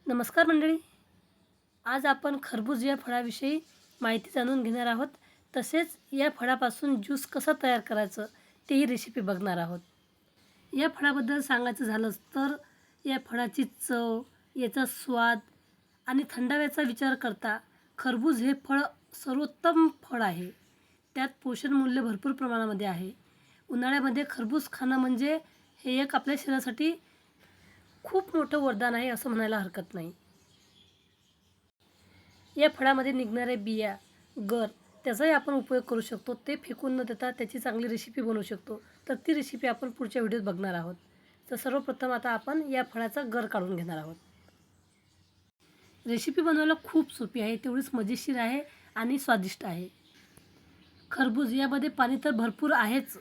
नमस्कार मंडळी. आज आपण खरबूज या फळाविषयी माहिती जाणून घेणार आहोत. तसेच या फळापासून ज्यूस कसं तयार करायचं तेही रेसिपी बघणार आहोत. या फळाबद्दल सांगायचं झालंच तर या फळाची चव, याचा स्वाद आणि थंडाव्याचा विचार करता खरबूज हे फळ सर्वोत्तम फळ आहे. त्यात पोषण मूल्य भरपूर प्रमाणामध्ये आहे. उन्हाळ्यामध्ये खरबूज खाणं म्हणजे हे एक आपल्या शरीरासाठी खूप मोठं वरदान आहे असं म्हणायला हरकत नाही. या फळामध्ये निघणाऱ्या बिया, गर त्याचाही आपण उपयोग करू शकतो. ते फेकून न देता त्याची चांगली रेसिपी बनवू शकतो. तर ती रेसिपी आपण पुढच्या व्हिडिओत बघणार आहोत. तर सर्वप्रथम आता आपण या फळाचा गर काढून घेणार आहोत. रेसिपी बनवायला खूप सोपी आहे, तेवढीच मजेशीर आहे आणि स्वादिष्ट आहे. खरबूज यामध्ये पाणी तर भरपूर आहेच,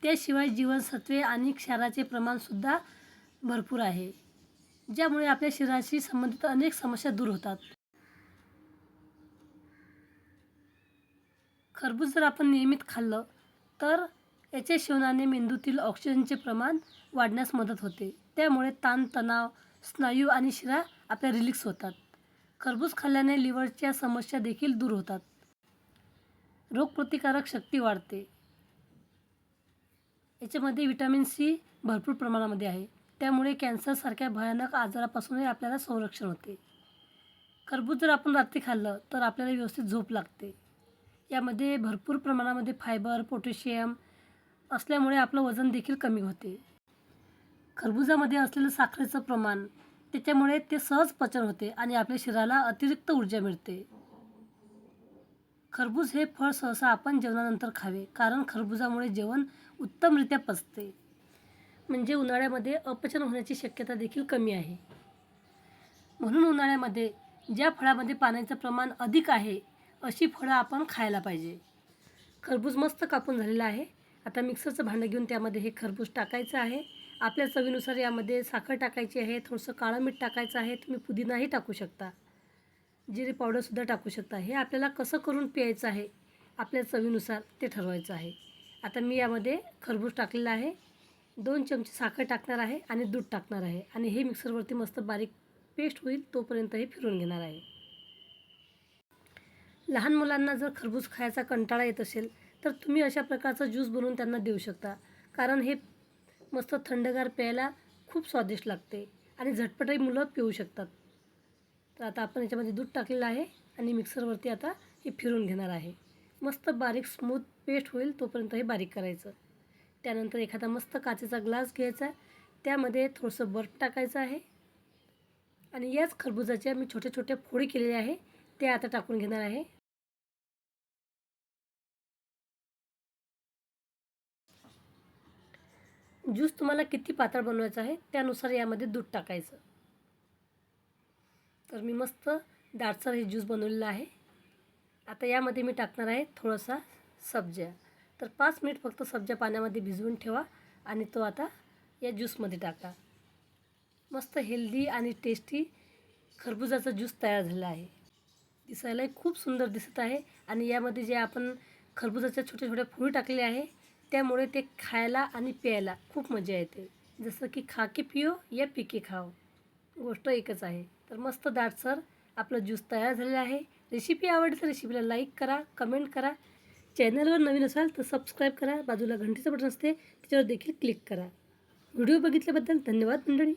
त्याशिवाय जीवनसत्वे आणि क्षाराचे प्रमाणसुद्धा भरपूर आहे, ज्यामुळे आपल्या शरीराशी संबंधित अनेक समस्या दूर होतात. खरबूज जर आपण नियमित खाल्लं तर याच्या सेवनाने मेंदूतील ऑक्सिजनचे प्रमाण वाढण्यास मदत होते. त्यामुळे ताणतणाव, स्नायू आणि शिरा आपल्या रिलॅक्स होतात. खरबूज खाल्ल्याने लिव्हरच्या समस्या देखील दूर होतात. रोगप्रतिकारक शक्ती वाढते. याच्यामध्ये व्हिटॅमिन सी भरपूर प्रमाणामध्ये आहे. त्यामुळे कॅन्सरसारख्या भयानक आजारापासूनही आपल्याला संरक्षण होते. खरबूज जर आपण रात्री खाल्लं तर आपल्याला व्यवस्थित झोप लागते. यामध्ये भरपूर प्रमाणामध्ये फायबर, पोटॅशियम असल्यामुळे आपलं वजन देखील कमी होते. खरबुजामध्ये असलेलं साखरेचं प्रमाण, त्याच्यामुळे ते सहज पचन होते आणि आपल्या शरीराला अतिरिक्त ऊर्जा मिळते. खरबूज हे फळ सहसा आपण जेवणानंतर खावे, कारण खरबुजामुळे जेवण उत्तमरित्या पचते. म्हणजे उन्हाळ्यामध्ये अपचन होण्याची शक्यता देखील कमी आहे. म्हणून उन्हाळ्यामध्ये ज्या फळामध्ये पाण्याचं प्रमाण अधिक आहे अशी फळं आपण खायला पाहिजे. खरबूज मस्त कापून झालेलं आहे. आता मिक्सरचं भांडं घेऊन त्यामध्ये हे खरबूज टाकायचं आहे. आपल्या चवीनुसार यामध्ये साखर टाकायची आहे, थोडंसं काळं मीठ टाकायचं आहे. तुम्ही पुदिनाही टाकू शकता, जिरे पावडरसुद्धा टाकू शकता. हे आपल्याला कसं करून प्यायचं आहे आपल्या चवीनुसार ते ठरवायचं आहे. आता मी यामध्ये खरबूज टाकलेलं आहे, 2 चमचे साखर टाकणार आहे आणि दूध टाकणार आहे आणि हे मिक्सरवरती मस्त बारीक पेस्ट होईल तोपर्यंत हे फिरवून घेणार आहे. लहान मुलांना जर खरबूज खायचा कंटाळा येत असेल तर तुम्ही अशा प्रकारचा ज्यूस बनवून त्यांना देऊ शकता, कारण हे मस्त थंडगार प्यायला खूप स्वादिष्ट लागते आणि झटपटही मुलं पिऊ शकतात. तर आता आपण याच्यामध्ये दूध टाकलेलं आहे आणि मिक्सरवरती आता हे फिरवून घेणार आहे. मस्त बारीक स्मूथ पेस्ट होईल तोपर्यंत हे बारीक करायचं. त्यानंतर एखादा मस्त काचेचा ग्लास घ्यायचा, त्यामध्ये थोडंसं बर्फ टाकायचं आहे आणि याच खरबुजाच्या मी छोट्या छोट्या फोडी केलेल्या आहे त्या आता टाकून घेणार आहे. ज्यूस तुम्हाला किती पातळ बनवायचं आहे त्यानुसार यामध्ये दूध टाकायचं. तर मी मस्त दाटसर हे ज्यूस बनवलेलं आहे. आता यामध्ये मी टाकणार आहे थोडासा सब्जा. तर 5 मिनिट फक्त सब्जा पाण्यामध्ये भिजवून ठेवा आणि तो आता या ज्यूसमध्ये टाका. मस्त हेल्दी आणि टेस्टी खरबुजाचा ज्यूस तयार झाला आहे. दिसायलाही खूप सुंदर दिसत आहे आणि यामध्ये जे आपण खरबुजाच्या छोट्या छोट्या फोडी टाकलेल्या आहे त्यामुळे ते खायला आणि प्यायला खूप मजा येते. जसं की खा के पिओ या पी के खाओ, गोष्ट एकच आहे. तर मस्त दाटसर आपलं ज्यूस तयार झालेलं आहे. रेसिपी आवडली तर रेसिपीला लाईक करा, कमेंट करा. चॅनलवर नवीन असाल तर सबस्क्राईब करा. बाजूला घंटीचं बटन असते त्याच्यावर देखील क्लिक करा. व्हिडिओ बघितल्याबद्दल धन्यवाद मंडळी.